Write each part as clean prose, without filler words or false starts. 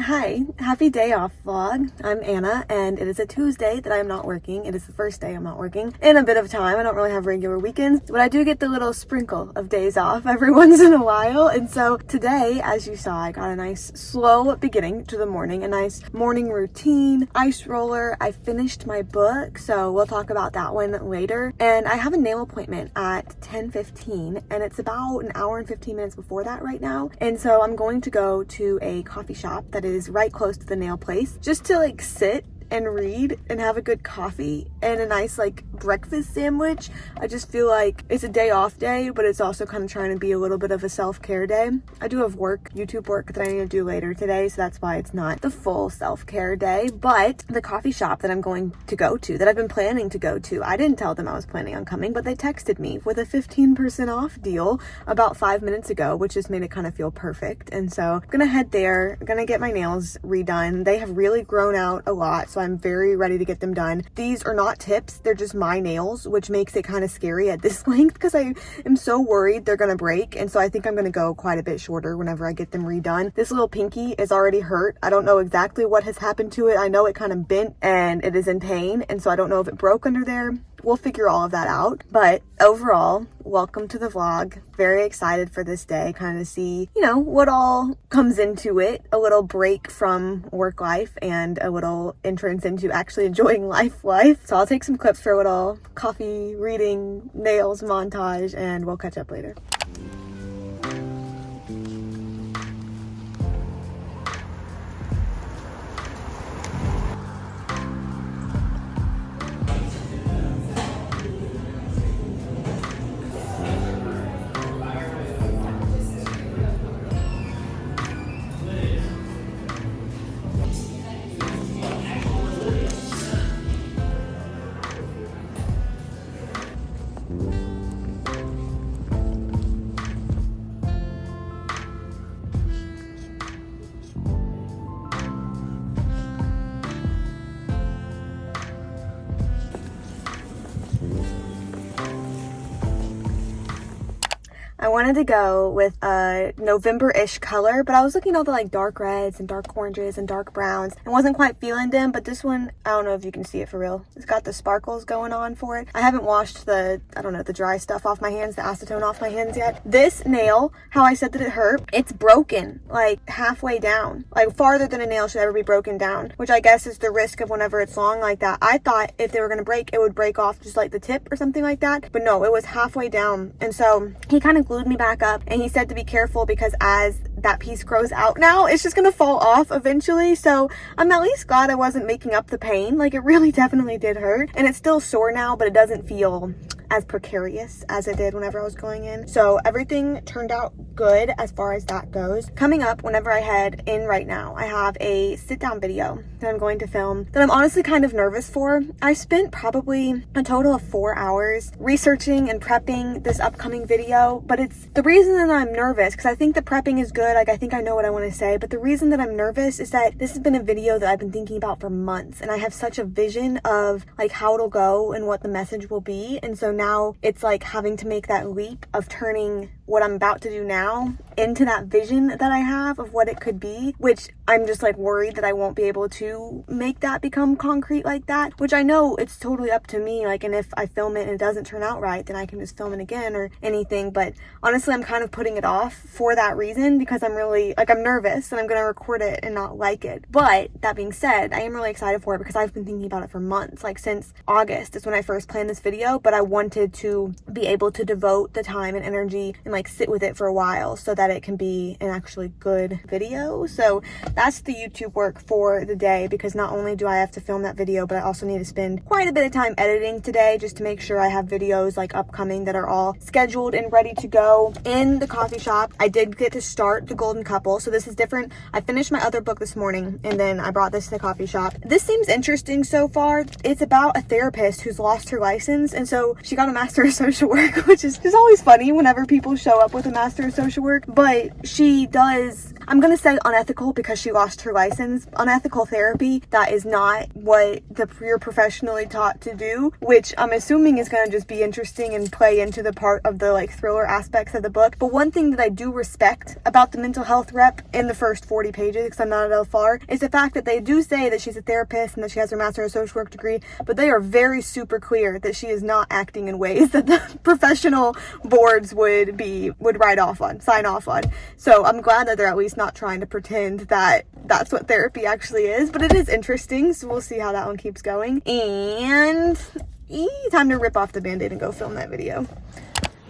Hi, happy day off vlog. I'm Anna and it is a Tuesday that I'm not working. It is the first day I'm not working in a bit of time. I don't really have regular weekends, but I do get the little sprinkle of days off every once in a while. And so today, as you saw, I got a nice slow beginning to the morning, a nice morning routine, ice roller. I finished my book, so we'll talk about that one later. And I have a nail appointment at 10:15 and it's about an hour and 15 minutes before that right now. And so I'm going to go to a coffee shop that is right close to the nail place just to like sit and read and have a good coffee and a nice like breakfast sandwich. I just feel like it's a day off day, but it's also kind of trying to be a little bit of a self-care day. I do have YouTube work that I need to do later today, so that's why it's not the full self-care day. But the coffee shop that I'm going to go to, that I've been planning to go to, I didn't tell them I was planning on coming, but they texted me with a 15% off deal about 5 minutes ago, which just made it kind of feel perfect. And so I'm gonna head there. I'm gonna get my nails redone. They have really grown out a lot, so I'm very ready to get them done. These are not tips, they're just my nails, which makes it kind of scary at this length because I am so worried they're gonna break. And so I think I'm gonna go quite a bit shorter whenever I get them redone. This little pinky is already hurt. I don't know exactly what has happened to it. I know it kind of bent and it is in pain, and so I don't know if it broke under there. We'll figure all of that out. But overall, welcome to the vlog. Very excited for this day, kind of see, what all comes into it. A little break from work life and a little entrance into actually enjoying life. So I'll take some clips for a little coffee, reading, nails montage, and we'll catch up later. I wanted to go with a November-ish color, but I was looking at all the like dark reds and dark oranges and dark browns and wasn't quite feeling them. But this one, I don't know if you can see it for real. It's got the sparkles going on for it. I haven't washed the dry stuff off my hands, the acetone off my hands yet. This nail, how I said that it hurt, it's broken like halfway down, like farther than a nail should ever be broken down, which I guess is the risk of whenever it's long like that. I thought if they were gonna break, it would break off just like the tip or something like that, but no, it was halfway down. And so he kind of glued me back up and he said to be careful because as that piece grows out now, it's just gonna fall off eventually. So I'm at least glad I wasn't making up the pain. Like, it really definitely did hurt, and it's still sore now, but it doesn't feel as precarious as it did whenever I was going in. So everything turned out good as far as that goes. Coming up, whenever I head in right now, I have a sit down video that I'm going to film that I'm honestly kind of nervous for. I spent probably a total of 4 hours researching and prepping this upcoming video, but it's the reason that I'm nervous, because I think the prepping is good. Like, I think I know what I want to say, but the reason that I'm nervous is that this has been a video that I've been thinking about for months, and I have such a vision of like how it'll go and what the message will be. And so now it's like having to make that leap of turning what I'm about to do now into that vision that I have of what it could be, which I'm just like worried that I won't be able to make that become concrete like that, which I know it's totally up to me. Like, and if I film it and it doesn't turn out right, then I can just film it again or anything. But honestly, I'm kind of putting it off for that reason, because I'm really like, I'm nervous and I'm gonna record it and not like it. But that being said, I am really excited for it because I've been thinking about it for months. Like, since August is when I first planned this video, but I wanted to be able to devote the time and energy and like sit with it for a while so that it can be an actually good video. So that's the YouTube work for the day, because not only do I have to film that video, but I also need to spend quite a bit of time editing today just to make sure I have videos like upcoming that are all scheduled and ready to go. In the coffee shop, I did get to start The Golden Couple, so this is different. I finished my other book this morning and then I brought this to the coffee shop. This seems interesting so far. It's about a therapist who's lost her license, and so she got a master of social work, which is always funny whenever people show up with a master of social work. But she does I'm gonna say unethical because she lost her license. Unethical therapy, that is not what you're professionally taught to do, which I'm assuming is gonna just be interesting and play into the part of the like thriller aspects of the book. But one thing that I do respect about the mental health rep in the first 40 pages, because I'm not at far, is the fact that they do say that she's a therapist and that she has her master of social work degree, but they are very super clear that she is not acting in ways that the professional boards would sign off on. So I'm glad that they're at least not trying to pretend that that's what therapy actually is, but it is interesting, so we'll see how that one keeps going. And time to rip off the band-aid and go film that video.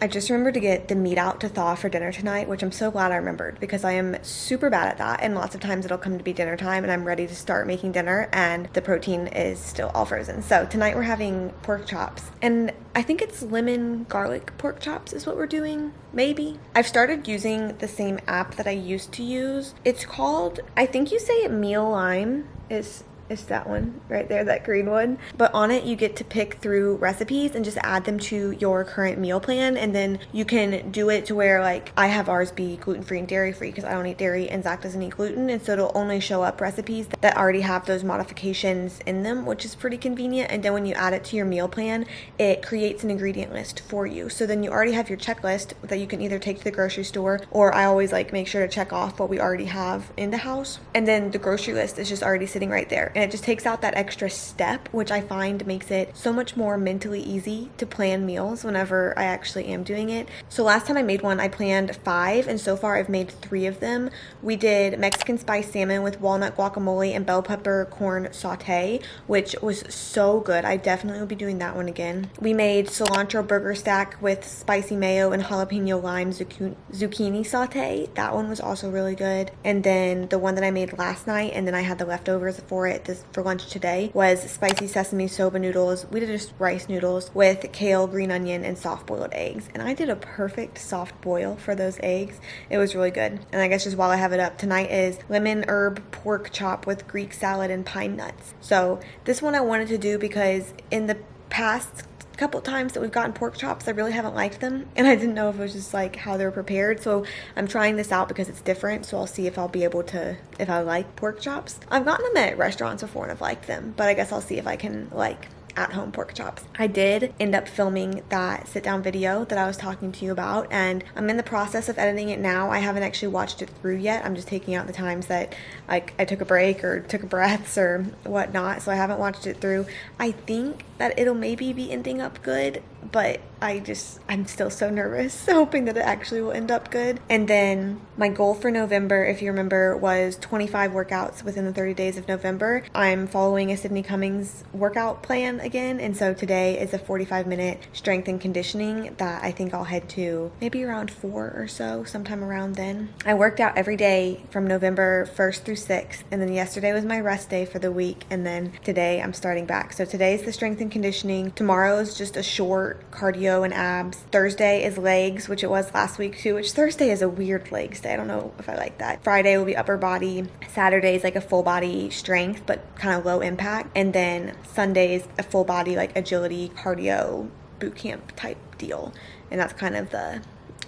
I just remembered to get the meat out to thaw for dinner tonight, which I'm so glad I remembered because I am super bad at that, and lots of times it'll come to be dinner time and I'm ready to start making dinner and the protein is still all frozen. So tonight we're having pork chops, and I think it's lemon garlic pork chops is what we're doing, maybe. I've started using the same app that I used to use. It's called, I think you say it Meal Lime, it's that one right there, that green one. But on it, you get to pick through recipes and just add them to your current meal plan. And then you can do it to where, like, I have ours be gluten-free and dairy-free because I don't eat dairy and Zach doesn't eat gluten. And so it'll only show up recipes that already have those modifications in them, which is pretty convenient. And then when you add it to your meal plan, it creates an ingredient list for you. So then you already have your checklist that you can either take to the grocery store, or I always like make sure to check off what we already have in the house. And then the grocery list is just already sitting right there. And it just takes out that extra step, which I find makes it so much more mentally easy to plan meals whenever I actually am doing it. So last time I made one, I planned 5, and so far I've made 3 of them. We did Mexican spice salmon with walnut guacamole and bell pepper corn saute, which was so good. I definitely will be doing that one again. We made cilantro burger stack with spicy mayo and jalapeno lime zucchini saute. That one was also really good. And then the one that I made last night, and then I had the leftovers for it for lunch today, was spicy sesame soba noodles. We did just rice noodles with kale, green onion, and soft boiled eggs. And I did a perfect soft boil for those eggs. It was really good. And I guess just while I have it up, tonight is lemon herb pork chop with Greek salad and pine nuts. So this one I wanted to do because in the past couple times that we've gotten pork chops, I really haven't liked them, and I didn't know if it was just like how they were prepared. So I'm trying this out because it's different, so I'll see if I'll be able to, if I like pork chops. I've gotten them at restaurants before and I've liked them, but I guess I'll see if I can like at-home pork chops. I did end up filming that sit-down video that I was talking to you about, and I'm in the process of editing it now. I haven't actually watched it through yet. I'm just taking out the times that like I took a break or took breaths or whatnot, so I haven't watched it through. I think that it'll maybe be ending up good, but I'm still so nervous, hoping that it actually will end up good. And then my goal for November, if you remember, was 25 workouts within the 30 days of November. I'm following a Sydney Cummings workout plan again, and so today is a 45-minute strength and conditioning that I think I'll head to maybe around 4 or so, sometime around then. I worked out every day from November 1st through 6th, and then yesterday was my rest day for the week, and then today I'm starting back. So today's the strength and conditioning. Tomorrow is just a short cardio and abs. Thursday is legs, which it was last week too, which Thursday is a weird legs day. I don't know if I like that. Friday will be upper body. Saturday is like a full body strength, but kind of low impact. And then Sunday is a full body like agility, cardio, boot camp type deal. And that's kind of the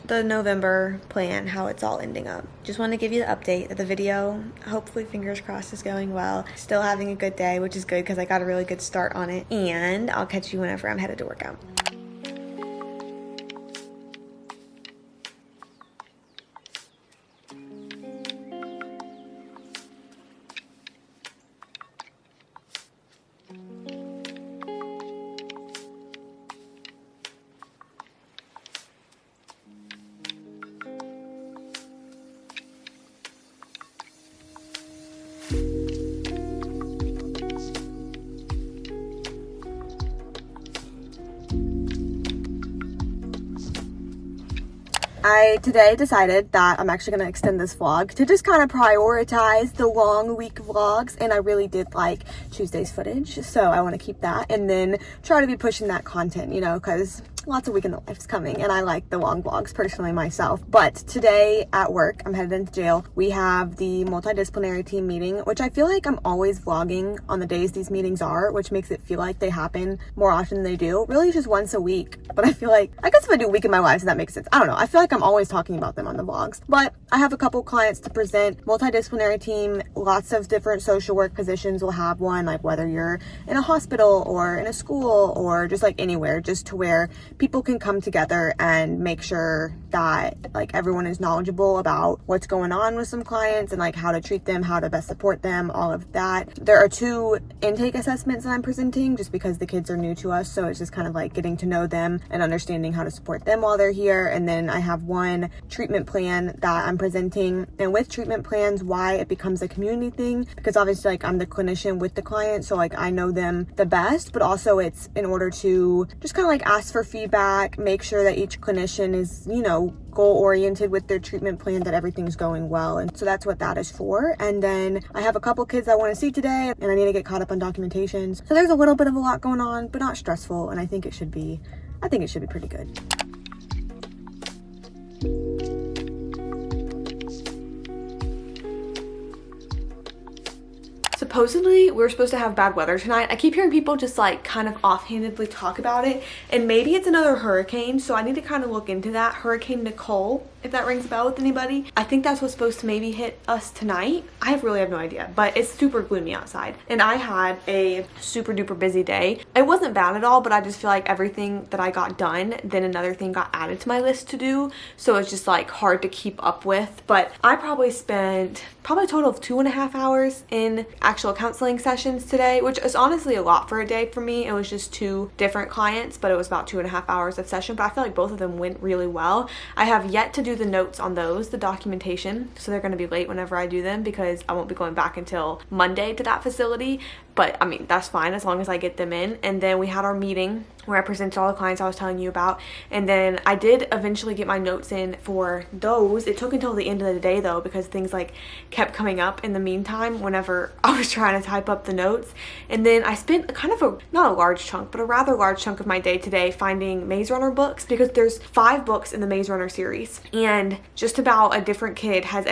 November plan, how it's all ending up. Just want to give you the update that the video, hopefully fingers crossed, is going well. Still having a good day, which is good because I got a really good start on it. And I'll catch you whenever I'm headed to work out. I today decided that I'm actually going to extend this vlog to just kind of prioritize the long week vlogs, and I really did like Tuesday's footage, so I want to keep that and then try to be pushing that content, you know, because lots of week in the life's coming, and I like the long vlogs personally myself. But today at work, I'm headed into jail. We have the multidisciplinary team meeting, which I feel like I'm always vlogging on the days these meetings are, which makes it feel like they happen more often than they do. Really just once a week, but I feel like, I guess if I do a week in my life, so that makes sense. I don't know. I feel like I'm always talking about them on the vlogs. But I have a couple clients to present. Multidisciplinary team, lots of different social work positions will have one, like whether you're in a hospital or in a school or just like anywhere, just to where people can come together and make sure that like everyone is knowledgeable about what's going on with some clients and like how to treat them, how to best support them, all of that. There are 2 intake assessments that I'm presenting just because the kids are new to us, so it's just kind of like getting to know them and understanding how to support them while they're here. And then I have 1 treatment plan that I'm presenting, and with treatment plans, why it becomes a community thing, because obviously like I'm the clinician with the client, so like I know them the best, but also it's in order to just kind of like ask for feedback, make sure that each clinician is, you know, goal oriented with their treatment plan, that everything's going well. And so that's what that is for. And then I have a couple kids I want to see today, and I need to get caught up on documentations. So there's a little bit of a lot going on, but not stressful, and I think it should be pretty good. Supposedly, we're supposed to have bad weather tonight. I keep hearing people just like kind of offhandedly talk about it, and maybe it's another hurricane, so I need to kind of look into that. Hurricane Nicole, if that rings a bell with anybody. I think that's what's supposed to maybe hit us tonight. I really have no idea, but it's super gloomy outside, and I had a super duper busy day. It wasn't bad at all, but I just feel like everything that I got done, then another thing got added to my list to do, so it's just like hard to keep up with. But I probably spent a total of 2.5 hours in actual counseling sessions today, which is honestly a lot for a day for me. It was just 2 different clients, but it was about 2.5 hours of session, but I feel like both of them went really well. I have yet to do the notes on those, the documentation, so they're going to be late whenever I do them because I won't be going back until Monday to that facility. But I mean, that's fine as long as I get them in. And then we had our meeting where I presented all the clients I was telling you about, and then I did eventually get my notes in for those. It took until the end of the day though, because things like kept coming up in the meantime whenever I was trying to type up the notes. And then I spent kind of not a large chunk, but a rather large chunk of my day today finding Maze Runner books, because there's 5 books in the Maze Runner series, and just about a different kid has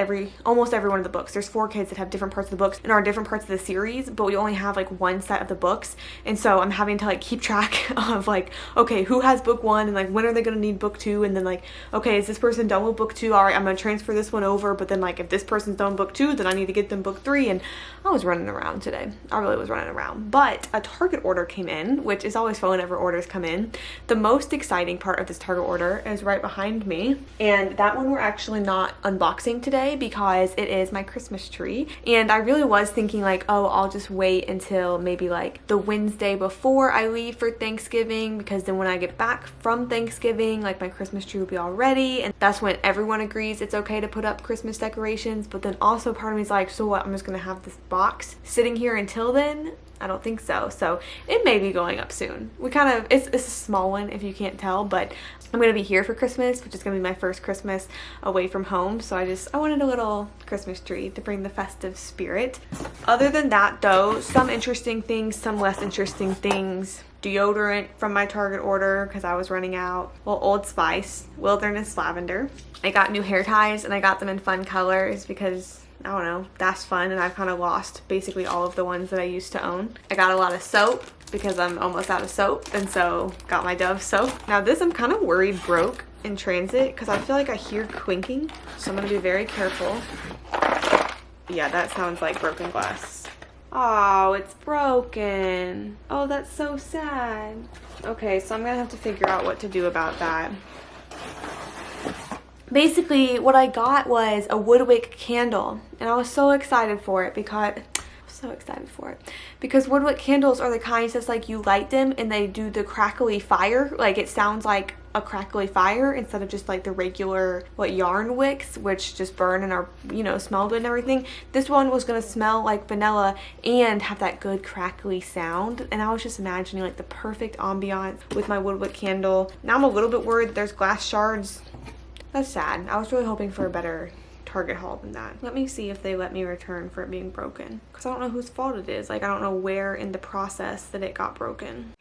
almost every one of the books. There's 4 kids that have different parts of the books and are different parts of the series, but we only have like 1 set of the books, and so I'm having to like keep track of like, okay, who has book 1 and like when are they going to need book 2, and then like, okay, is this person done with book 2? All right, I'm going to transfer this one over, but then like if this person's done book 2, then I need to get them book 3. And I was running around today. I really was running around. But a Target order came in, which is always fun whenever orders come in. The most exciting part of this Target order is right behind me, and that one we're actually not unboxing today because it is my Christmas tree. And I really was thinking like, oh, I'll just wait until maybe like the Wednesday before I leave for Thanksgiving, because then when I get back from Thanksgiving, like my Christmas tree will be all ready, and that's when everyone agrees it's okay to put up Christmas decorations. But then also part of me is like, so what, I'm just gonna have this box sitting here until then? I don't think so. So it may be going up soon. It's a small one if you can't tell, but I'm gonna be here for Christmas, which is gonna be my first Christmas away from home. So I wanted a little Christmas tree to bring the festive spirit. Other than that though, some interesting things, some less interesting things. Deodorant from my Target order because I was running out. Well, Old Spice, Wilderness Lavender. I got new hair ties and I got them in fun colors because I don't know, that's fun, and I've kind of lost basically all of the ones that I used to own. I got a lot of soap because I'm almost out of soap, and so got my Dove soap. Now this I'm kind of worried broke in transit because I feel like I hear clinking, so I'm gonna be very careful. Yeah, that sounds like broken glass. Oh, it's broken. Oh, that's so sad. Okay, so I'm gonna have to figure out what to do about that. Basically, what I got was a woodwick candle, and I was so excited for it because woodwick candles are the kinds that's like you light them and they do the crackly fire. Like it sounds like a crackly fire instead of just like the regular yarn wicks, which just burn and are, you know, smell good and everything. This one was gonna smell like vanilla and have that good crackly sound, and I was just imagining like the perfect ambiance with my woodwick candle. Now I'm a little bit worried that there's glass shards. That's sad. I was really hoping for a better Target haul than that. Let me see if they let me return for it being broken, because I don't know whose fault it is. Like I don't know where in the process that it got broken.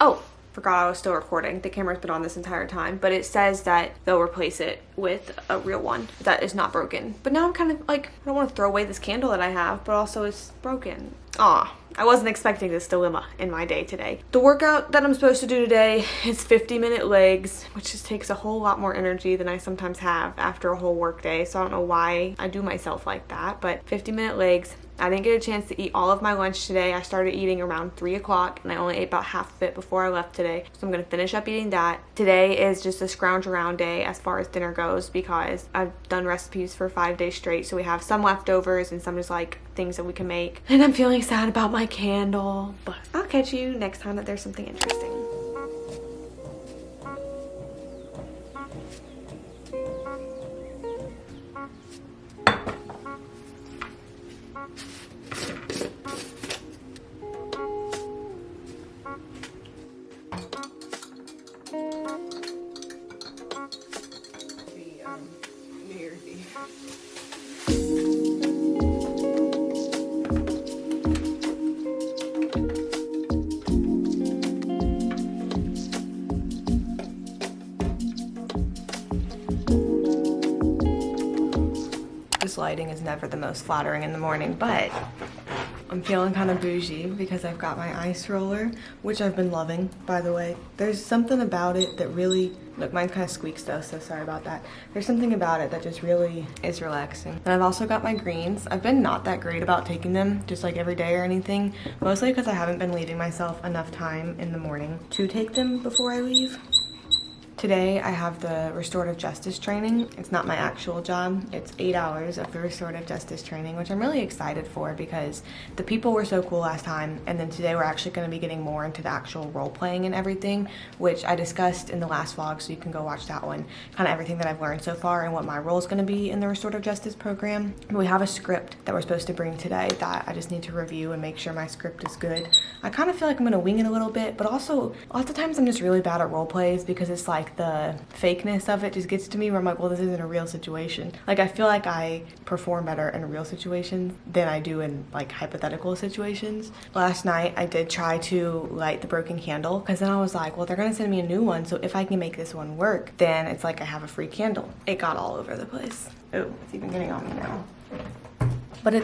Oh, forgot I was still recording. The camera's been on this entire time, but it says that they'll replace it with a real one that is not broken. But now I'm kind of like, I don't want to throw away this candle that I have, but also it's broken. Aw, I wasn't expecting this dilemma in my day today. The workout that I'm supposed to do today is 50-minute legs, which just takes a whole lot more energy than I sometimes have after a whole work day. So I don't know why I do myself like that, but 50-minute legs. I didn't get a chance to eat all of my lunch today. I started eating around 3 o'clock and I only ate about half of it before I left today. So I'm gonna finish up eating that. Today is just a scrounge around day as far as dinner goes because I've done recipes for 5 days straight. So we have some leftovers and some just like things that we can make. And I'm feeling sad about my candle, but I'll catch you next time that there's something interesting. New Year's Eve. This lighting is never the most flattering in the morning, but I'm feeling kind of bougie because I've got my ice roller, which I've been loving, by the way. There's something about it that really, look, mine kind of squeaks though, so sorry about that. There's something about it that just really is relaxing. And I've also got my greens. I've been not that great about taking them just like every day or anything, mostly because I haven't been leaving myself enough time in the morning to take them before I leave. Today I have the restorative justice training. It's not my actual job. It's 8 hours of the restorative justice training, which I'm really excited for because the people were so cool last time, and then today we're actually going to be getting more into the actual role playing and everything, which I discussed in the last vlog, so you can go watch that one. Kind of everything that I've learned so far and what my role is going to be in the restorative justice program. We have a script that we're supposed to bring today that I just need to review and make sure my script is good. I kind of feel like I'm going to wing it a little bit, but also lots of times I'm just really bad at role plays because it's like the fakeness of it just gets to me where I'm like, well, this isn't a real situation. Like, I feel like I perform better in real situations than I do in like hypothetical situations. Last night I did try to light the broken candle because then I was like, well, they're gonna send me a new one, so if I can make this one work, then it's like I have a free candle. It got all over the place. Oh, it's even getting on me now. But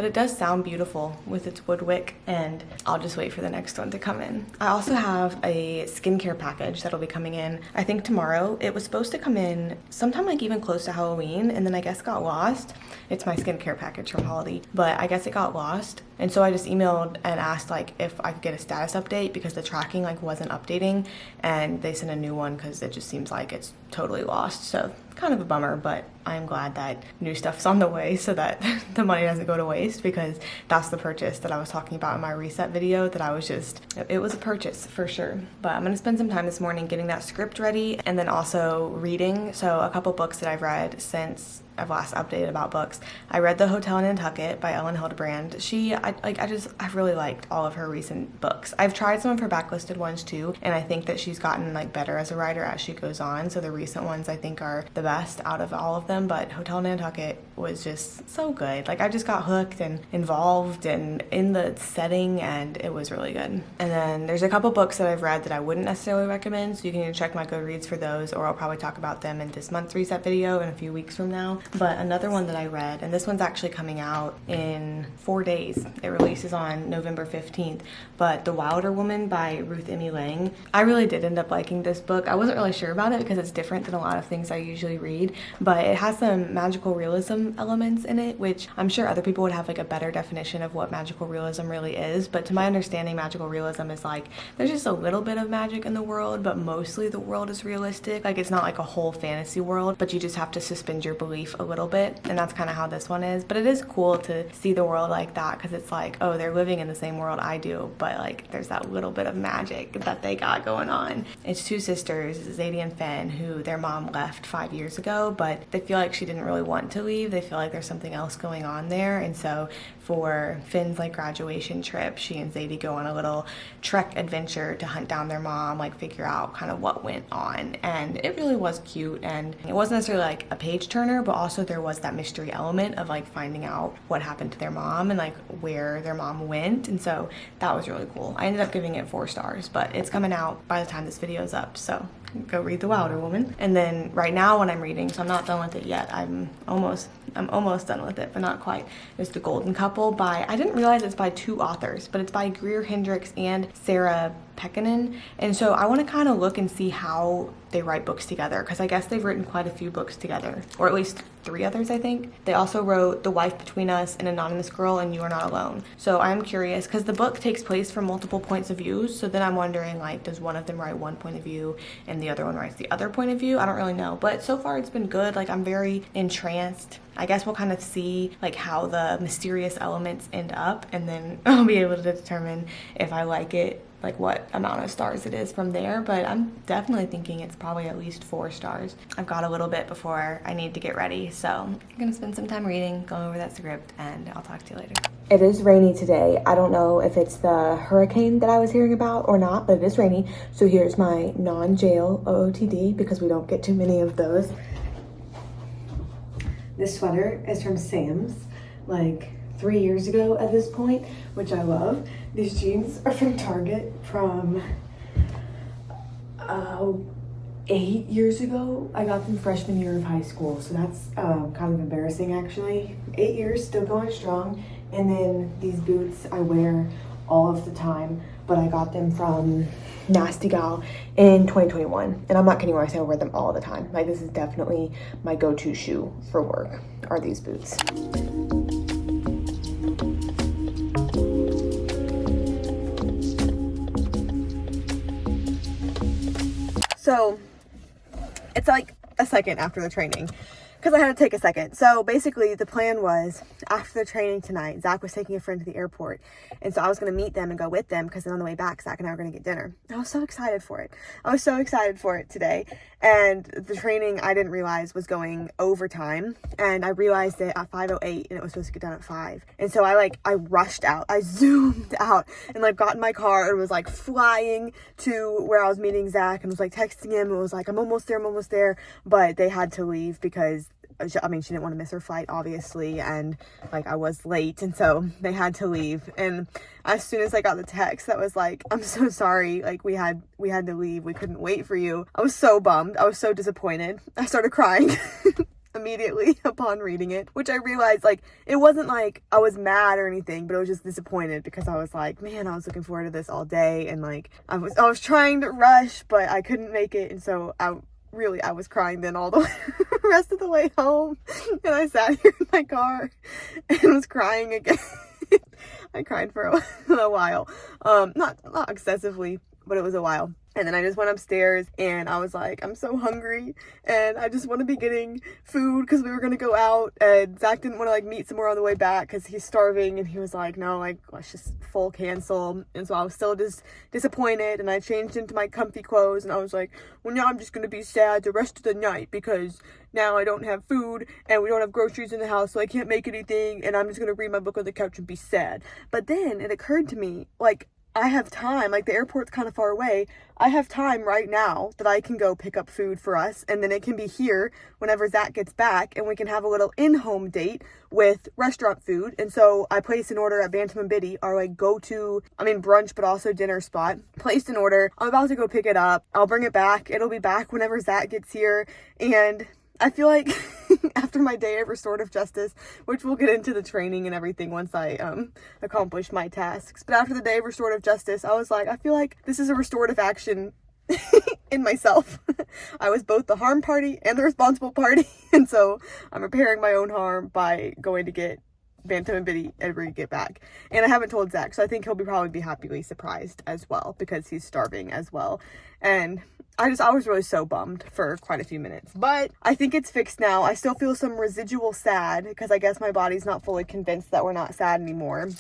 it does sound beautiful with its wood wick, and I'll just wait for the next one to come in. I also have a skincare package that'll be coming in, I think tomorrow. It was supposed to come in sometime like even close to Halloween, and then I guess got lost. It's my skincare package from Holiday, but I guess it got lost. And so I just emailed and asked like if I could get a status update because the tracking like wasn't updating, and they sent a new one because it just seems like it's totally lost. So kind of a bummer, but I'm glad that new stuff's on the way so that the money doesn't go to waste, because that's the purchase that I was talking about in my reset video that I was just, it was a purchase for sure. But I'm gonna spend some time this morning getting that script ready and then also reading. So a couple books that I've read since I've last updated about books. I read The Hotel in Nantucket by Ellen Hildebrand. I've really liked all of her recent books. I've tried some of her backlisted ones too, and I think that she's gotten like better as a writer as she goes on. So the recent ones I think are the best out of all of them, but Hotel in Nantucket was just so good. Like, I just got hooked and involved and in the setting, and it was really good. And then there's a couple books that I've read that I wouldn't necessarily recommend, so you can either check my Goodreads for those, or I'll probably talk about them in this month's reset video in a few weeks from now. But another one that I read, and this one's actually coming out in 4 days. It releases on November 15th, but The Wilder Woman by Ruth Emmy Lang. I really did end up liking this book. I wasn't really sure about it because it's different than a lot of things I usually read, but it has some magical realism elements in it, which I'm sure other people would have like a better definition of what magical realism really is. But to my understanding, magical realism is like, there's just a little bit of magic in the world, but mostly the world is realistic. Like, it's not like a whole fantasy world, but you just have to suspend your belief a little bit, and that's kind of how this one is. But it is cool to see the world like that, because it's like, oh, they're living in the same world I do, but like there's that little bit of magic that they got going on. It's two sisters, Zadie and Finn, who their mom left 5 years ago, but they feel like she didn't really want to leave. They feel like there's something else going on there, and so for Finn's like graduation trip, she and Zadie go on a little trek adventure to hunt down their mom, like figure out kind of what went on. And it really was cute, and it wasn't necessarily like a page turner, but also there was that mystery element of like finding out what happened to their mom and like where their mom went, and so that was really cool. I ended up giving it 4 stars, but it's coming out by the time this video is up, so go read The Wilder Woman. And then right now when I'm reading, so I'm not done with it yet, I'm almost done with it, but not quite, is The Golden Couple by, I didn't realize it's by 2 authors, but it's by Greer Hendricks and Sarah Pekkanen. And so I want to kind of look and see how they write books together, because I guess they've written quite a few books together, or at least 3 others, I think. They also wrote The Wife Between Us, An Anonymous Girl, and You Are Not Alone. So I'm curious, because the book takes place from multiple points of view, so then I'm wondering, like, does one of them write one point of view and the other one writes the other point of view? I don't really know, but so far it's been good. Like, I'm very entranced. I guess we'll kind of see like how the mysterious elements end up, and then I'll be able to determine if I like it, like what amount of stars it is from there. But I'm definitely thinking it's probably at least 4 stars. I've got a little bit before I need to get ready, so I'm gonna spend some time reading, going over that script, and I'll talk to you later. It is rainy today. I don't know if it's the hurricane that I was hearing about or not, but it is rainy. So here's my non-jail OOTD, because we don't get too many of those. This sweater is from Sam's, like 3 years ago at this point, which I love. These jeans are from Target from 8 years ago. I got them freshman year of high school, so that's kind of embarrassing actually. 8 years, still going strong. And then these boots I wear all of the time, but I got them from Nasty Gal in 2021. And I'm not kidding when I say I wear them all the time. Like, this is definitely my go-to shoe for work, are these boots. So it's like a second after the training, because I had to take a second. So basically the plan was, after the training tonight, Zach was taking a friend to the airport, and so I was going to meet them and go with them, because then on the way back, Zach and I were going to get dinner. I was so excited for it. I was so excited for it today. And the training, I didn't realize, was going overtime, and I realized it at 5:08, and it was supposed to get done at 5. And so I rushed out. I zoomed out and like got in my car and was like flying to where I was meeting Zach, and was like texting him and was like, I'm almost there. But they had to leave because, I mean, she didn't want to miss her flight, obviously, and like I was late, and so they had to leave. And as soon as I got the text that was like, I'm so sorry, like we had to leave, we couldn't wait for you, I was so bummed. I was so disappointed. I started crying immediately upon reading it, which I realized, like, it wasn't like I was mad or anything, but I was just disappointed, because I was like, man, I was looking forward to this all day, and like I was trying to rush, but I couldn't make it, and so I was crying then all the rest of the way home. And I sat here in my car and was crying again. I cried for a while. Not excessively, but it was a while. And then I just went upstairs and I was like, I'm so hungry and I just want to be getting food, because we were going to go out, and Zach didn't want to like meet somewhere on the way back because he's starving, and he was like, no, like, let's just full cancel. And so I was still just disappointed, and I changed into my comfy clothes, and I was like, well, now I'm just going to be sad the rest of the night, because now I don't have food and we don't have groceries in the house, so I can't make anything, and I'm just going to read my book on the couch and be sad. But then it occurred to me, like, I have time, like the airport's kind of far away. I have time right now that I can go pick up food for us, and then it can be here whenever Zach gets back, and we can have a little in-home date with restaurant food. And so I placed an order at Bantam and Biddy, our like go-to, brunch, but also dinner spot. Placed an order. I'm about to go pick it up. I'll bring it back. It'll be back whenever Zach gets here. And I feel like after my day of restorative justice, which we'll get into the training and everything once I accomplish my tasks, but after the day of restorative justice, I was like, I feel like this is a restorative action in myself. I was both the harm party and the responsible party, and so I'm repairing my own harm by going to get Bantam and Biddy and we get back. And I haven't told Zach, so I think he'll probably be happily surprised as well, because he's starving as well. And I was really so bummed for quite a few minutes, but I think it's fixed now. I still feel some residual sad, because I guess my body's not fully convinced that we're not sad anymore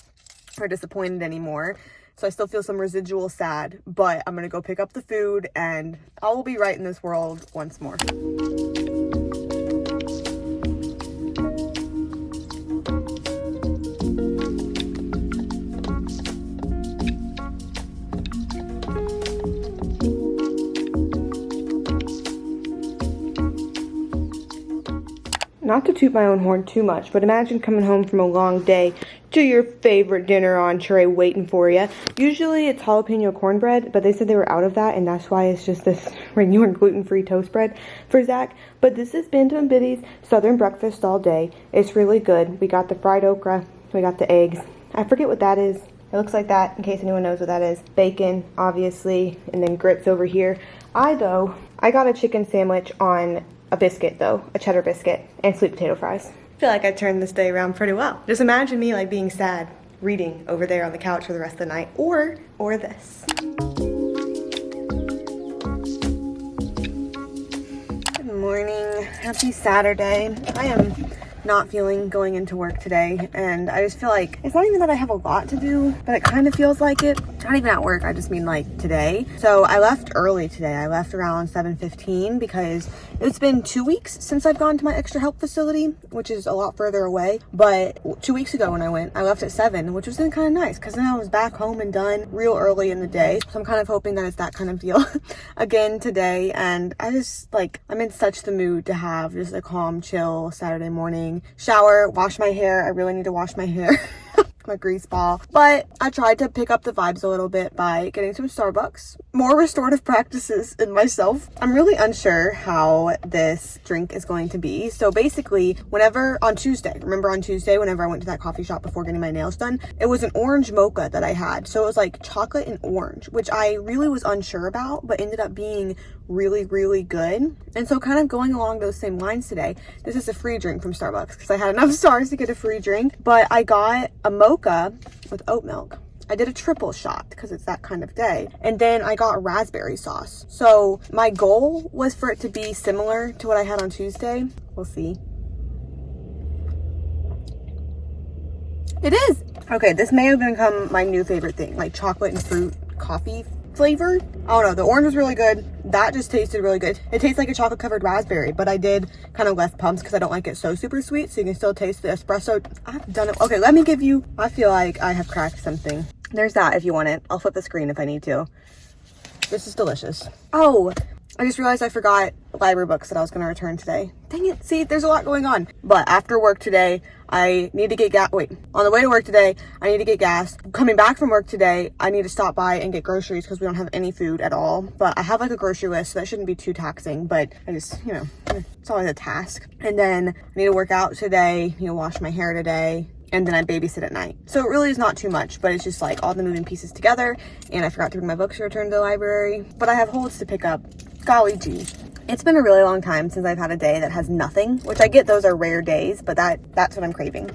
or disappointed anymore. So I still feel some residual sad, but I'm gonna go pick up the food and I will be right in this world once more. not to toot my own horn too much, but imagine coming home from a long day to your favorite dinner entree waiting for you. Usually it's jalapeno cornbread, but they said they were out of that, and that's why it's just this regular gluten-free toast bread for Zach. But this is Bento and Biddy's Southern breakfast all day. It's really good. We got the fried okra, we got the eggs. I forget what that is. It looks like that, in case anyone knows what that is. Bacon, obviously, and then grits over here. I got a chicken sandwich on a biscuit though, a cheddar biscuit, and sweet potato fries. I feel like I turned this day around pretty well. Just imagine me like being sad, reading over there on the couch for the rest of the night, or this. Good morning, happy Saturday. I am not feeling going into work today, and I just feel like it's not even that I have a lot to do, but it kind of feels like it. Not even at work, I just mean like today. So I left early today. I left around 7:15 because it's been 2 weeks since I've gone to my extra help facility, which is a lot further away. But 2 weeks ago when I went, I left at 7, which was then kind of nice because then I was back home and done real early in the day. So I'm kind of hoping that it's that kind of deal again today. And I just like, I'm in such the mood to have just a calm, chill Saturday morning. Shower, wash my hair. I really need to wash my hair. My grease ball. But I tried to pick up the vibes a little bit by getting some Starbucks. More restorative practices in myself. I'm really unsure how this drink is going to be. So basically, whenever on Tuesday, remember on Tuesday, whenever I went to that coffee shop before getting my nails done, it was an orange mocha that I had. So it was like chocolate and orange, which I really was unsure about, but ended up being really, really good. And so kind of going along those same lines today, this is a free drink from Starbucks because I had enough stars to get a free drink, but I got a mocha with oat milk. I did a triple shot because it's that kind of day. And then I got raspberry sauce. So my goal was for it to be similar to what I had on Tuesday. We'll see. It is. Okay, this may have become my new favorite thing, like chocolate and fruit coffee flavor. I don't know, the orange was really good. That just tasted really good. It tastes like a chocolate covered raspberry, but I did kind of less pumps because I don't like it so super sweet, so you can still taste the espresso. I've done it. Okay, let me give you, I feel like I have cracked something. There's that if you want it. I'll flip the screen if I need to. This is delicious. Oh, I just realized I forgot library books that I was going to return today. Dang it. See, there's a lot going on. But after work today, I need to get gas. Wait, on the way to work today, I need to get gas. Coming back from work today, I need to stop by and get groceries because we don't have any food at all. But I have like a grocery list, so that shouldn't be too taxing. But I just, you know, it's always a task. And then I need to work out today, you know, wash my hair today. And then I babysit at night. So it really is not too much, but it's just like all the moving pieces together. And I forgot to bring my books to return to the library. But I have holds to pick up. Golly gee. It's been a really long time since I've had a day that has nothing, which I get those are rare days, but that's what I'm craving.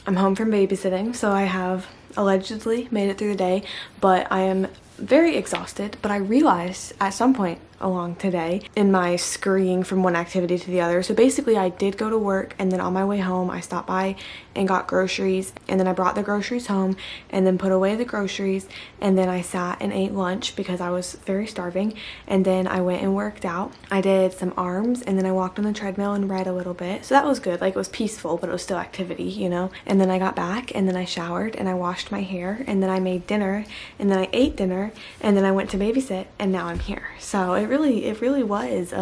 I'm home from babysitting, so I have allegedly made it through the day, but I am very exhausted. But I realized at some point along today in my scurrying from one activity to the other. So basically I did go to work, and then on my way home I stopped by and got groceries, and then I brought the groceries home and then put away the groceries, and then I sat and ate lunch because I was very starving, and then I went and worked out. I did some arms, and then I walked on the treadmill and read a little bit. So that was good. Like, it was peaceful, but it was still activity, you know. And then I got back, and then I showered and I washed my hair, and then I made dinner, and then I ate dinner, and then I went to babysit, and now I'm here. So it really was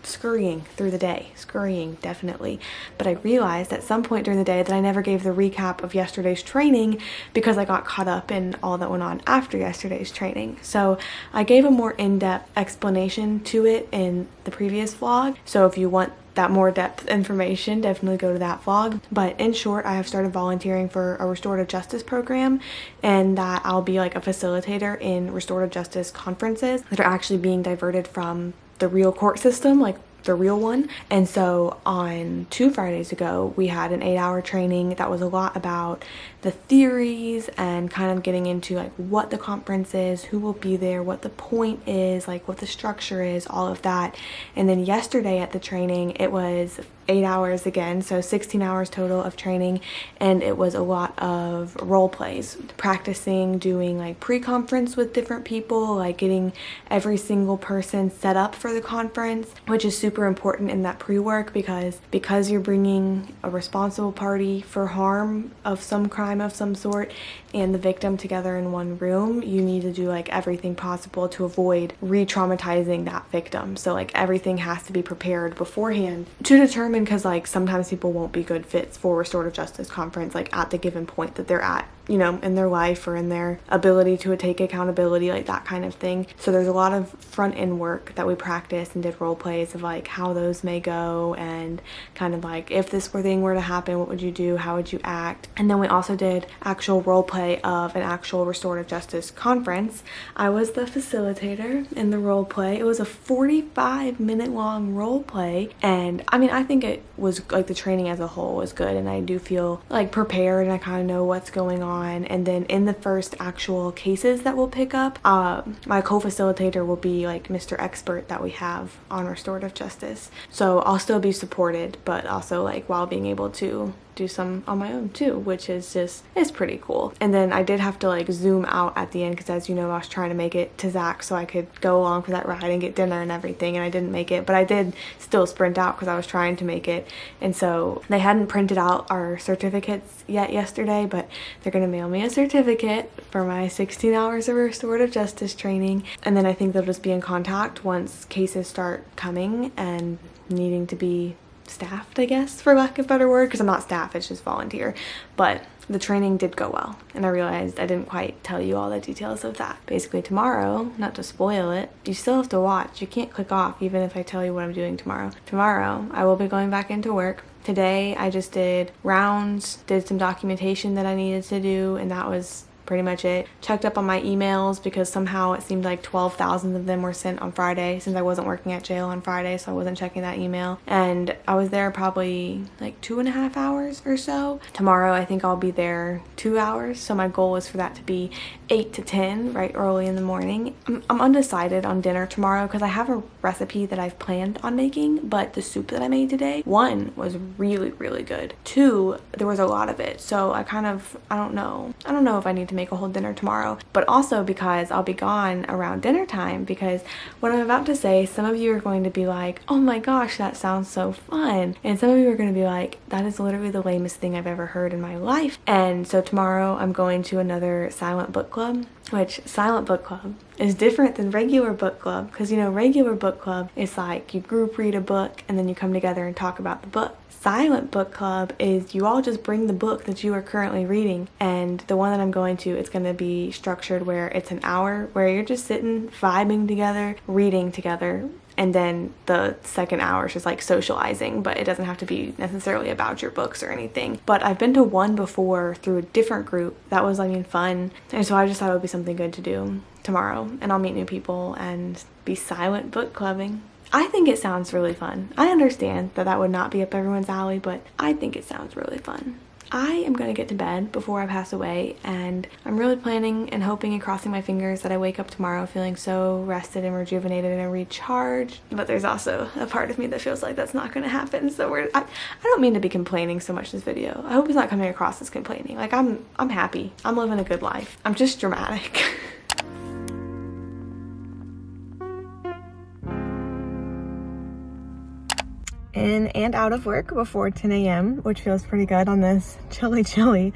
scurrying through the day. Scurrying, definitely. But I realized at some point during the day that I never gave the recap of yesterday's training because I got caught up in all that went on after yesterday's training. So I gave a more in-depth explanation to it in the previous vlog. So if you want that more depth information, definitely go to that vlog. But in short, I have started volunteering for a restorative justice program, and that I'll be like a facilitator in restorative justice conferences that are actually being diverted from the real court system, like the real one. And so on 2 Fridays ago, we had an 8-hour training that was a lot about the theories and kind of getting into like what the conference is, who will be there, what the point is, like what the structure is, all of that. And then yesterday at the training, it was 8 hours again, so 16 hours total of training, and it was a lot of role plays, practicing doing like pre-conference with different people, like getting every single person set up for the conference, which is super important in that pre-work because you're bringing a responsible party for harm of some crime of some sort and the victim together in one room. You need to do like everything possible to avoid re-traumatizing that victim. So like everything has to be prepared beforehand to determine, because like sometimes people won't be good fits for restorative justice conference like at the given point that they're at, you know, in their life or in their ability to take accountability, like that kind of thing. So there's a lot of front end work that we practiced and did role plays of like how those may go, and kind of like if this thing were to happen, what would you do, how would you act. And then we also did actual role play of an actual restorative justice conference. I was the facilitator in the role play. It was a 45-minute long role play, and I mean, I think it was like the training as a whole was good, and I do feel like prepared and I kind of know what's going on. And then in the first actual cases that we'll pick up, my co-facilitator will be like Mr. Expert that we have on restorative justice, so I'll still be supported, but also like while being able to do some on my own too, which is it's pretty cool. And then I did have to like zoom out at the end because, as you know, I was trying to make it to Zach so I could go along for that ride and get dinner and everything, and I didn't make it, but I did still sprint out because I was trying to make it. And so they hadn't printed out our certificates yet yesterday, but they're gonna mail me a certificate for my 16 hours of restorative justice training, and then I think they'll just be in contact once cases start coming and needing to be staffed, I guess, for lack of a better word, because I'm not staff, it's just volunteer. But the training did go well, and I realized I didn't quite tell you all the details of that. Basically tomorrow, not to spoil it, you still have to watch, you can't click off even if I tell you what I'm doing tomorrow. Tomorrow I will be going back into work. Today I just did rounds, did some documentation that I needed to do, and that was pretty much it. Checked up on my emails because somehow it seemed like 12,000 of them were sent on Friday, since I wasn't working at jail on Friday, so I wasn't checking that email. And I was there probably like 2.5 hours or so. Tomorrow I think I'll be there 2 hours, so my goal is for that to be 8 to 10 right early in the morning. I'm undecided on dinner tomorrow because I have a recipe that I've planned on making, but the soup that I made today, 1, was really, really good. 2, there was a lot of it, so I don't know if I need to make a whole dinner tomorrow, but also because I'll be gone around dinner time, because what I'm about to say, some of you are going to be like, oh my gosh, that sounds so fun, and some of you are going to be like, that is literally the lamest thing I've ever heard in my life. And so tomorrow I'm going to another silent book club, which silent book club is different than regular book club, because you know, regular book club is like you group read a book and then you come together and talk about the book. Silent book club is you all just bring the book that you are currently reading, and the one that I'm going to, it's going to be structured where it's an hour where you're just sitting, vibing together, reading together, and then the second hour is just like socializing, but it doesn't have to be necessarily about your books or anything. But I've been to one before through a different group that was, I mean, fun, and so I just thought it would be something good to do tomorrow, and I'll meet new people and be silent book clubbing. I think it sounds really fun. I understand that that would not be up everyone's alley, but I think it sounds really fun. I am going to get to bed before I pass away, and I'm really planning and hoping and crossing my fingers that I wake up tomorrow feeling so rested and rejuvenated and recharged. But there's also a part of me that feels like that's not going to happen, so I don't mean to be complaining so much this video. I hope it's not coming across as complaining. Like, I'm happy. I'm living a good life. I'm just dramatic. In and out of work before 10 a.m., which feels pretty good on this chilly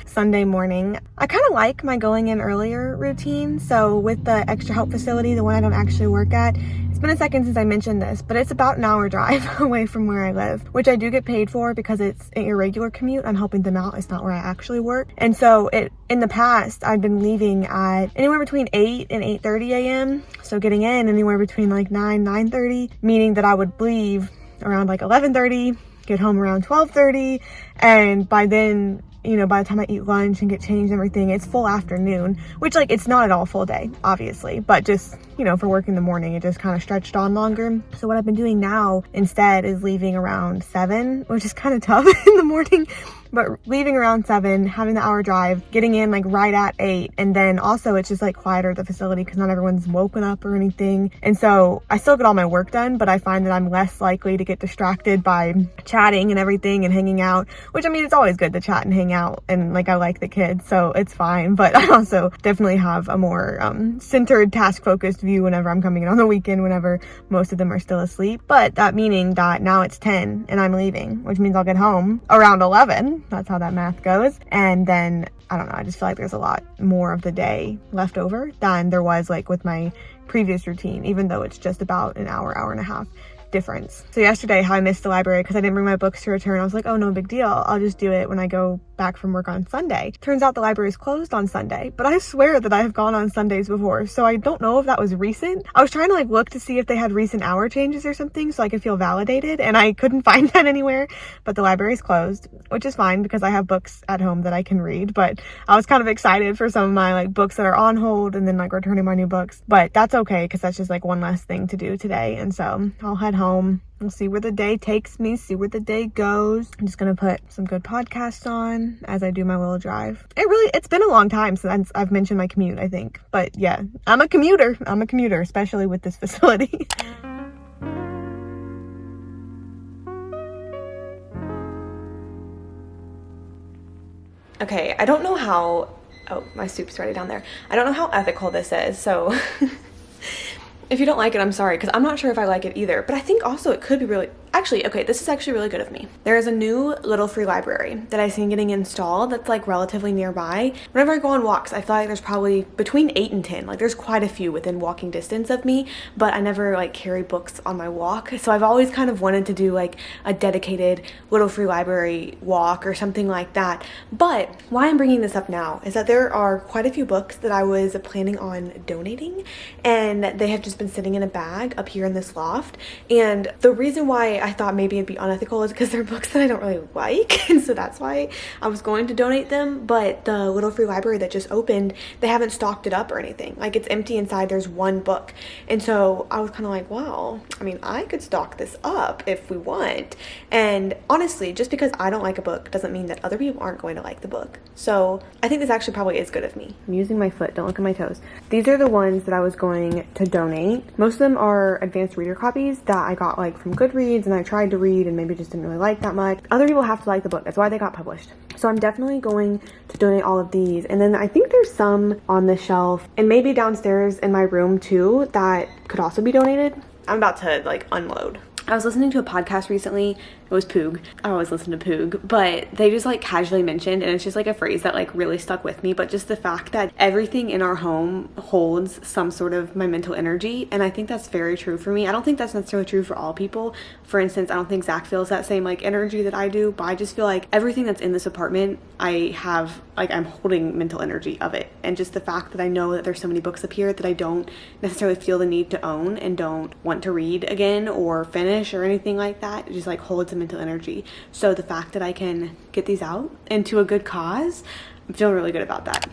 Sunday morning. I kind of like my going in earlier routine. So with the extra help facility, the one I don't actually work at, it's been a second since I mentioned this, but it's about an hour drive away from where I live, which I do get paid for because it's an irregular commute. I'm helping them out. It's not where I actually work. And so in the past, I've been leaving at anywhere between 8 and 8:30 a.m. So getting in anywhere between like 9:30, meaning that I would leave around like 11:30, get home around 12:30, and by then, you know, by the time I eat lunch and get changed and everything, it's full afternoon, which, like, it's not at all full day, obviously, but just, you know, for work in the morning, it just kind of stretched on longer. So what I've been doing now instead is leaving around 7, which is kind of tough in the morning, But leaving around 7, having the hour drive, getting in like right at 8, and then also it's just like quieter at the facility because not everyone's woken up or anything. And so I still get all my work done, but I find that I'm less likely to get distracted by chatting and everything and hanging out, which I mean, it's always good to chat and hang out, and like I like the kids, so it's fine. But I also definitely have a more centered, task focused view whenever I'm coming in on the weekend, whenever most of them are still asleep. But that meaning that now it's 10 and I'm leaving, which means I'll get home around 11. That's how that math goes. And then I don't know, I just feel like there's a lot more of the day left over than there was like with my previous routine, even though it's just about an hour, hour and a half difference. So yesterday, how I missed the library because I didn't bring my books to return, I was like, oh, no big deal, I'll just do it when I go back from work on Sunday. Turns out the library is closed on Sunday, but I swear that I have gone on Sundays before, so I don't know if that was recent. I was trying to like look to see if they had recent hour changes or something so I could feel validated, and I couldn't find that anywhere. But the library is closed, which is fine because I have books at home that I can read. But I was kind of excited for some of my like books that are on hold and then like returning my new books, but that's okay because that's just like one less thing to do today. And so I'll head home. We'll see where the day takes me, see where the day goes. I'm just gonna put some good podcasts on as I do my little drive. It's been a long time since I've mentioned my commute, I think. But yeah, I'm a commuter, especially with this facility. Okay, I don't know how, oh, my soup's already down there. I don't know how ethical this is, so if you don't like it, I'm sorry, because I'm not sure if I like it either. But I think also it could be really, actually, okay, this is actually really good of me. There is a new little free library that I've seen getting installed that's like relatively nearby. Whenever I go on walks, I feel like there's probably between 8 and 10. Like there's quite a few within walking distance of me, but I never like carry books on my walk. So I've always kind of wanted to do like a dedicated little free library walk or something like that. But why I'm bringing this up now is that there are quite a few books that I was planning on donating, and they have just been sitting in a bag up here in this loft. And the reason why I thought maybe it'd be unethical is because they're books that I don't really like, and so that's why I was going to donate them. But the little free library that just opened, they haven't stocked it up or anything. Like it's empty inside, there's one book. And so I was kind of like, wow, I mean, I could stock this up if we want. And honestly, just because I don't like a book doesn't mean that other people aren't going to like the book. So I think this actually probably is good of me. I'm using my foot, don't look at my toes. These are the ones that I was going to donate. Most of them are advanced reader copies that I got like from Goodreads, and I tried to read and maybe just didn't really like that much. Other people have to like the book, that's why they got published. So I'm definitely going to donate all of these. And then I think there's some on the shelf and maybe downstairs in my room too that could also be donated. I'm about to like unload. I was listening to a podcast recently. It was Poog. I always listen to Poog, but they just like casually mentioned, and it's just like a phrase that like really stuck with me, but just the fact that everything in our home holds some sort of my mental energy. And I think that's very true for me. I don't think that's necessarily true for all people. For instance, I don't think Zach feels that same like energy that I do, but I just feel like everything that's in this apartment, I have like, I'm holding mental energy of it. And just the fact that I know that there's so many books up here that I don't necessarily feel the need to own and don't want to read again or finish or anything like that, it just like holds a mental energy. So the fact that I can get these out into a good cause, I'm feeling really good about that.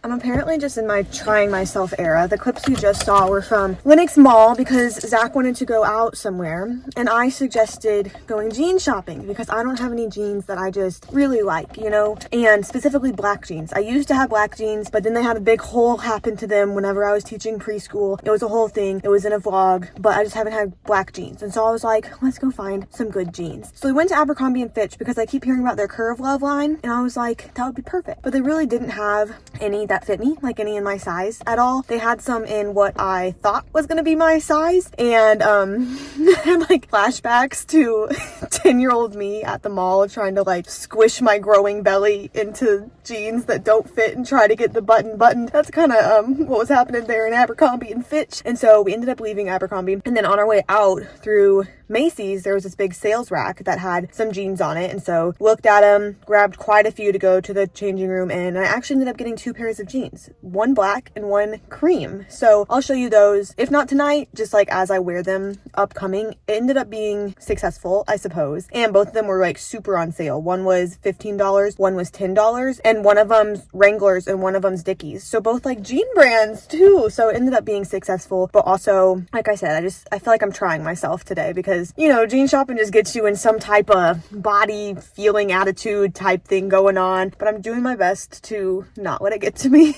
I'm apparently just in my trying myself era. The clips you just saw were from Lenox Mall because Zach wanted to go out somewhere, and I suggested going jean shopping because I don't have any jeans that I just really like, you know, and specifically black jeans. I used to have black jeans, but then they had a big hole happen to them whenever I was teaching preschool. It was a whole thing. It was in a vlog, but I just haven't had black jeans. And so I was like, let's go find some good jeans. So we went to Abercrombie & Fitch because I keep hearing about their Curve Love line, and I was like, that would be perfect. But they really didn't have any that that fit me, like any in my size at all. They had some in what I thought was gonna be my size, and had like flashbacks to 10-year-old me at the mall trying to like squish my growing belly into jeans that don't fit and try to get the button. That's kind of what was happening there in Abercrombie and Fitch. And so we ended up leaving Abercrombie, and then on our way out through Macy's, there was this big sales rack that had some jeans on it, and so looked at them, grabbed quite a few to go to the changing room in, and I actually ended up getting 2 pairs of jeans, one black and one cream. So I'll show you those, if not tonight, just like as I wear them upcoming. It ended up being successful, I suppose, and both of them were like super on sale. One was $15, one was $10, and one of them's Wranglers and one of them's Dickies. So both like jean brands too. So it ended up being successful, but also, like I said, I feel like I'm trying myself today because, you know, jean shopping just gets you in some type of body feeling attitude type thing going on, but I'm doing my best to not let it get to me.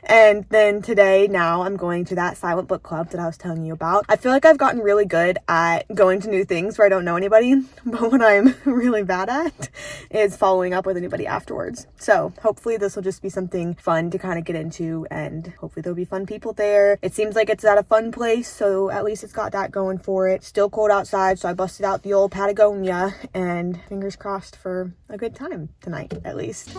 And then today, now I'm going to that silent book club that I was telling you about. I feel like I've gotten really good at going to new things where I don't know anybody, but what I'm really bad at is following up with anybody afterwards. So hopefully this will just be something fun to kind of get into, and hopefully there'll be fun people there. It seems like it's at a fun place, so at least it's got that going for it. Still cold outside, so I busted out the old Patagonia, and fingers crossed for a good time tonight, at least.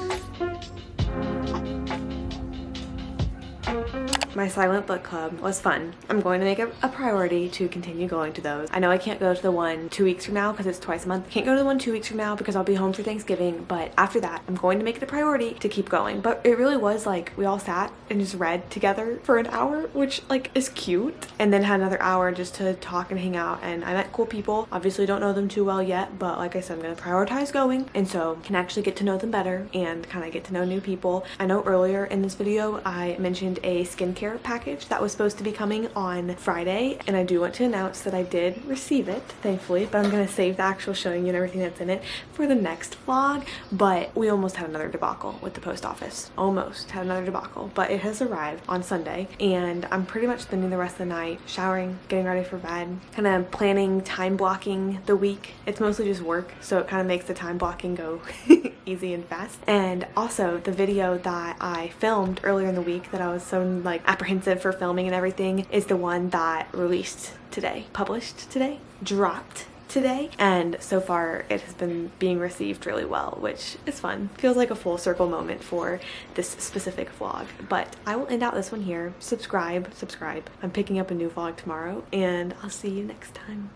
My silent book club was fun. I'm going to make it a priority to continue going to those. I know I can't go to the one 2 weeks from now because it's twice a month. Can't go to the one 2 weeks from now because I'll be home for Thanksgiving, but after that, I'm going to make it a priority to keep going. But it really was like, we all sat and just read together for an hour, which like is cute, and then had another hour just to talk and hang out, and I met cool people. Obviously don't know them too well yet, but like I said, I'm going to prioritize going, and so can actually get to know them better and kind of get to know new people. I know earlier in this video, I mentioned a skincare package that was supposed to be coming on Friday, and I do want to announce that I did receive it, thankfully, but I'm going to save the actual showing you and everything that's in it for the next vlog. But we almost had another debacle with the post office. Almost had another debacle, but it has arrived on Sunday, and I'm pretty much spending the rest of the night showering, getting ready for bed, kind of planning, time blocking the week. It's mostly just work, so it kind of makes the time blocking go easy and fast. And also the video that I filmed earlier in the week that I was so like apprehensive for filming and everything is the one that released today, published today, dropped today, and so far it has been being received really well, which is fun. Feels like a full circle moment for this specific vlog. But I will end out this one here. Subscribe. I'm picking up a new vlog tomorrow, and I'll see you next time.